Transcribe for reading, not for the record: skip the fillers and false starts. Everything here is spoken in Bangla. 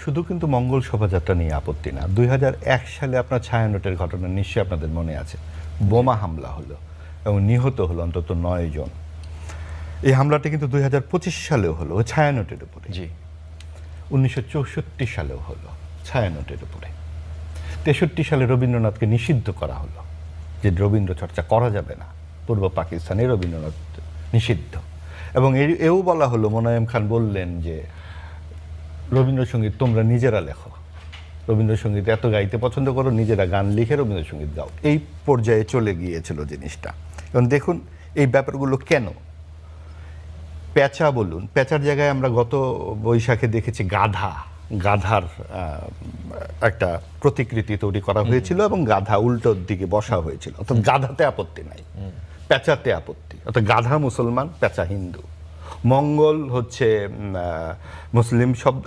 শুধু কিন্তু মঙ্গল শোভাযাত্রা নিয়ে আপত্তি না। 2001 সালে আপনার ছায়ানটের ঘটনা নিশ্চয়ই আপনাদের মনে আছে। বোমা হামলা হলো এবং নিহত হলো অন্তত 9 জন। এই হামলাটা কিন্তু 2025 সালেও হলো ছায়ানটের উপরে। জি। 1964 সালেও হলো ছায়ানটের উপরে। 63 সালে রবীন্দ্রনাথকে নিষিদ্ধ করা হলো, যে রবীন্দ্র চর্চা করা যাবে না, পূর্ব পাকিস্তানে রবীন্দ্রনাথ নিষিদ্ধ। এবং এও বলা হলো, মোনায়েম খান বললেন যে রবীন্দ্রসঙ্গীত তোমরা নিজেরা লেখো, রবীন্দ্রসঙ্গীত এত গাইতে পছন্দ করো, নিজেরা গান লিখে রবীন্দ্রসঙ্গীত গাও। এই পর্যায়ে চলে গিয়েছিল জিনিসটা। এবং দেখুন এই ব্যাপারগুলো কেন। পেঁচা বলুন, পেঁচার জায়গায় আমরা গত বৈশাখে দেখেছি গাধার একটা প্রতিকৃতি তৈরি করা হয়েছিল এবং গাধা উল্টোর দিকে বসা হয়েছিল। অর্থাৎ গাধাতে আপত্তি নাই, পেঁচাতে আপত্তি। অর্থাৎ গাধা মুসলমান, পেঁচা হিন্দু। মঙ্গল হচ্ছে মুসলিম শব্দ।